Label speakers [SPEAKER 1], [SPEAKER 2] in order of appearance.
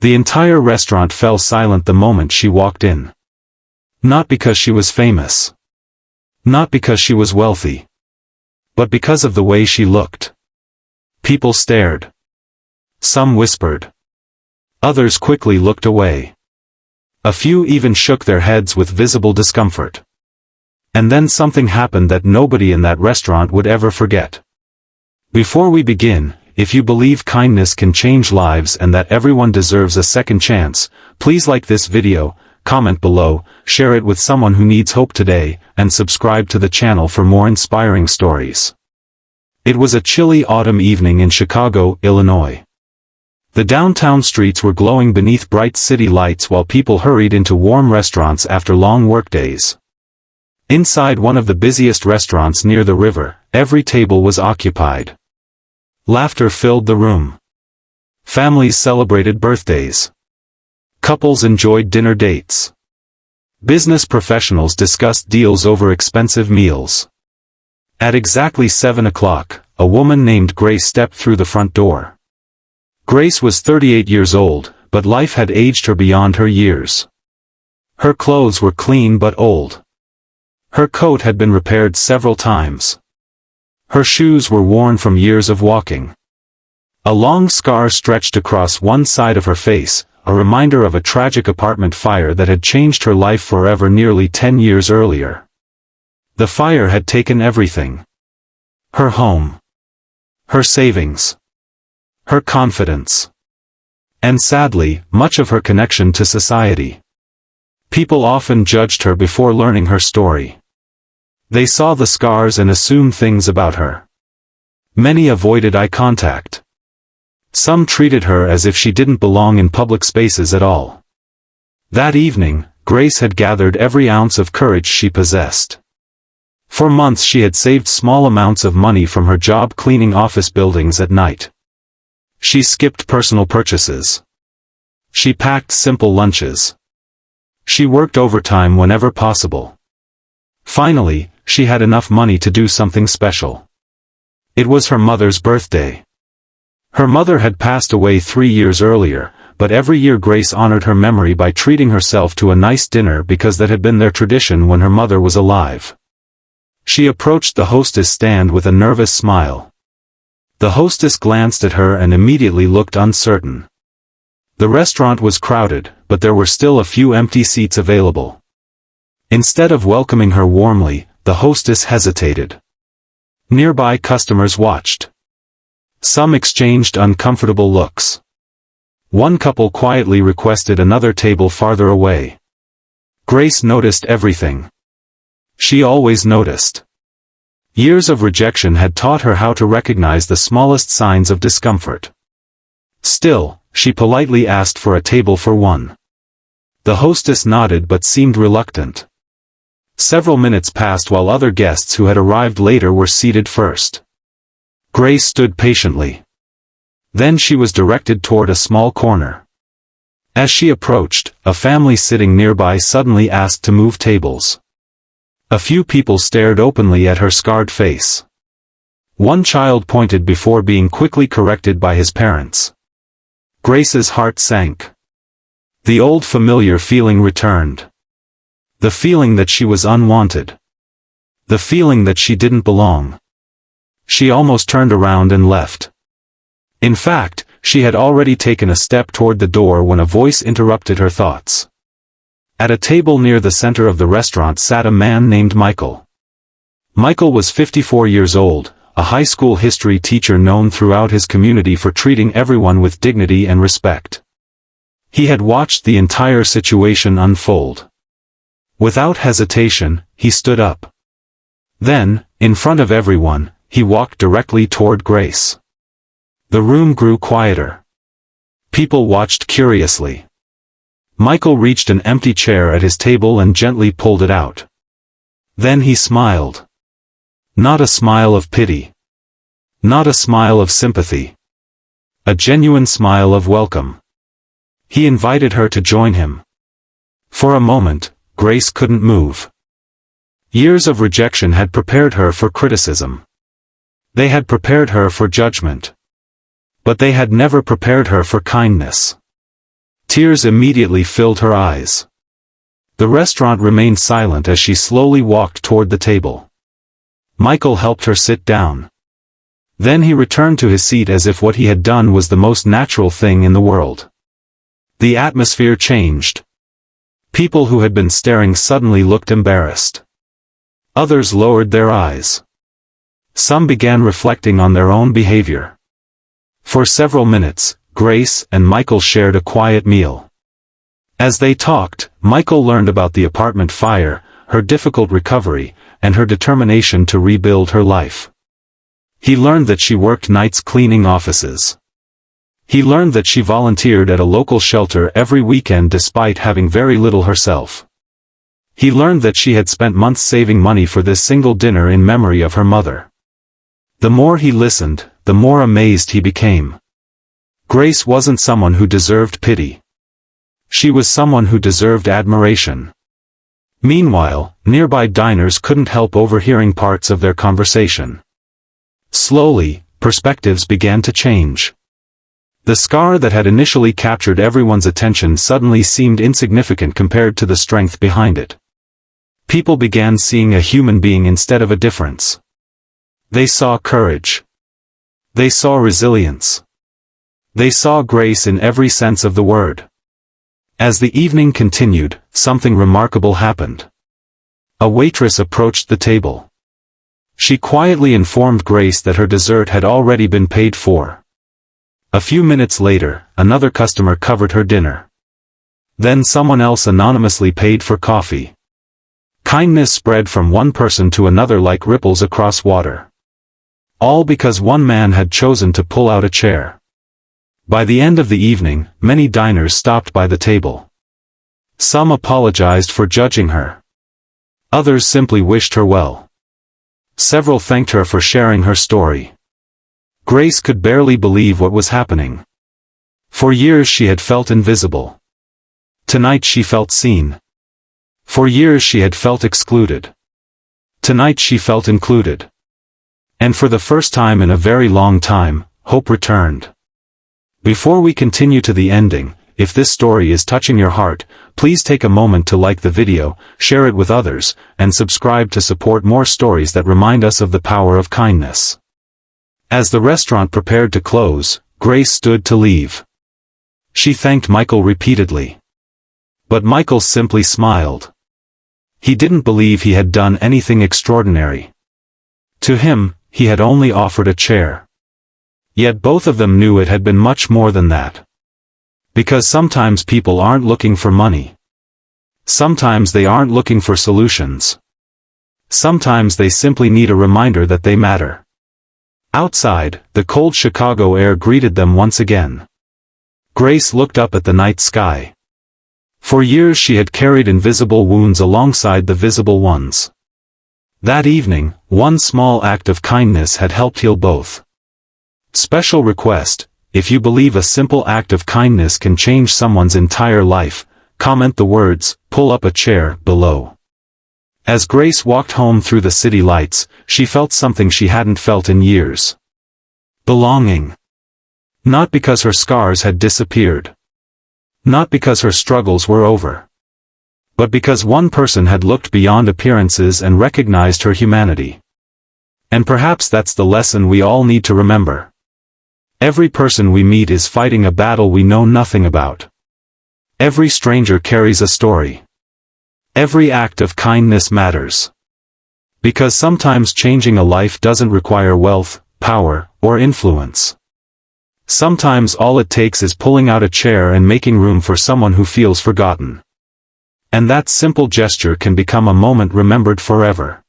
[SPEAKER 1] The entire restaurant fell silent the moment she walked in. Not because she was famous. Not because she was wealthy. But because of the way she looked. People stared. Some whispered. Others quickly looked away. A few even shook their heads with visible discomfort. And then something happened that nobody in that restaurant would ever forget. Before we begin, if you believe kindness can change lives and that everyone deserves a second chance, please like this video, comment below, share it with someone who needs hope today, and subscribe to the channel for more inspiring stories. It was a chilly autumn evening in Chicago, Illinois. The downtown streets were glowing beneath bright city lights while people hurried into warm restaurants after long workdays. Inside one of the busiest restaurants near the river, every table was occupied. Laughter filled the room. Families celebrated birthdays. Couples enjoyed dinner dates. Business professionals discussed deals over expensive meals. At exactly 7 o'clock, a woman named Grace stepped through the front door. Grace was 38 years old, but life had aged her beyond her years. Her clothes were clean but old. Her coat had been repaired several times. Her shoes were worn from years of walking. A long scar stretched across one side of her face, a reminder of a tragic apartment fire that had changed her life forever nearly 10 years earlier. The fire had taken everything. Her home. Her savings. Her confidence. And sadly, much of her connection to society. People often judged her before learning her story. They saw the scars and assumed things about her. Many avoided eye contact. Some treated her as if she didn't belong in public spaces at all. That evening, Grace had gathered every ounce of courage she possessed. For months she had saved small amounts of money from her job cleaning office buildings at night. She skipped personal purchases. She packed simple lunches. She worked overtime whenever possible. Finally, she had enough money to do something special. It was her mother's birthday. Her mother had passed away 3 years earlier, but every year Grace honored her memory by treating herself to a nice dinner because that had been their tradition when her mother was alive. She approached the hostess stand with a nervous smile. The hostess glanced at her and immediately looked uncertain. The restaurant was crowded, but there were still a few empty seats available. Instead of welcoming her warmly, the hostess hesitated. Nearby customers watched. Some exchanged uncomfortable looks. One couple quietly requested another table farther away. Grace noticed everything. She always noticed. Years of rejection had taught her how to recognize the smallest signs of discomfort. Still, she politely asked for a table for one. The hostess nodded but seemed reluctant. Several minutes passed while other guests who had arrived later were seated first. Grace stood patiently. Then she was directed toward a small corner. As she approached, a family sitting nearby suddenly asked to move tables. A few people stared openly at her scarred face. One child pointed before being quickly corrected by his parents. Grace's heart sank. The old familiar feeling returned. The feeling that she was unwanted. The feeling that she didn't belong. She almost turned around and left. In fact, she had already taken a step toward the door when a voice interrupted her thoughts. At a table near the center of the restaurant sat a man named Michael. Michael was 54 years old, a high school history teacher known throughout his community for treating everyone with dignity and respect. He had watched the entire situation unfold. Without hesitation, he stood up. Then, in front of everyone, he walked directly toward Grace. The room grew quieter. People watched curiously. Michael reached an empty chair at his table and gently pulled it out. Then he smiled. Not a smile of pity. Not a smile of sympathy. A genuine smile of welcome. He invited her to join him. For a moment, Grace couldn't move. Years of rejection had prepared her for criticism. They had prepared her for judgment. But they had never prepared her for kindness. Tears immediately filled her eyes. The restaurant remained silent as she slowly walked toward the table. Michael helped her sit down. Then he returned to his seat as if what he had done was the most natural thing in the world. The atmosphere changed. People who had been staring suddenly looked embarrassed. Others lowered their eyes. Some began reflecting on their own behavior. For several minutes, Grace and Michael shared a quiet meal. As they talked, Michael learned about the apartment fire, her difficult recovery, and her determination to rebuild her life. He learned that she worked nights cleaning offices. He learned that she volunteered at a local shelter every weekend despite having very little herself. He learned that she had spent months saving money for this single dinner in memory of her mother. The more he listened, the more amazed he became. Grace wasn't someone who deserved pity. She was someone who deserved admiration. Meanwhile, nearby diners couldn't help overhearing parts of their conversation. Slowly, perspectives began to change. The scar that had initially captured everyone's attention suddenly seemed insignificant compared to the strength behind it. People began seeing a human being instead of a difference. They saw courage. They saw resilience. They saw grace in every sense of the word. As the evening continued, something remarkable happened. A waitress approached the table. She quietly informed Grace that her dessert had already been paid for. A few minutes later, another customer covered her dinner. Then someone else anonymously paid for coffee. Kindness spread from one person to another like ripples across water. All because one man had chosen to pull out a chair. By the end of the evening, many diners stopped by the table. Some apologized for judging her. Others simply wished her well. Several thanked her for sharing her story. Grace could barely believe what was happening. For years she had felt invisible. Tonight she felt seen. For years she had felt excluded. Tonight she felt included. And for the first time in a very long time, hope returned. Before we continue to the ending, if this story is touching your heart, please take a moment to like the video, share it with others, and subscribe to support more stories that remind us of the power of kindness. As the restaurant prepared to close, Grace stood to leave. She thanked Michael repeatedly. But Michael simply smiled. He didn't believe he had done anything extraordinary. To him, he had only offered a chair. Yet both of them knew it had been much more than that. Because sometimes people aren't looking for money. Sometimes they aren't looking for solutions. Sometimes they simply need a reminder that they matter. Outside, the cold Chicago air greeted them once again. Grace looked up at the night sky. For years she had carried invisible wounds alongside the visible ones. That evening, one small act of kindness had helped heal both. Special request: if you believe a simple act of kindness can change someone's entire life, comment the words, "pull up a chair," below. As Grace walked home through the city lights, she felt something she hadn't felt in years. Belonging. Not because her scars had disappeared. Not because her struggles were over. But because one person had looked beyond appearances and recognized her humanity. And perhaps that's the lesson we all need to remember. Every person we meet is fighting a battle we know nothing about. Every stranger carries a story. Every act of kindness matters. Because sometimes changing a life doesn't require wealth, power, or influence. Sometimes all it takes is pulling out a chair and making room for someone who feels forgotten. And that simple gesture can become a moment remembered forever.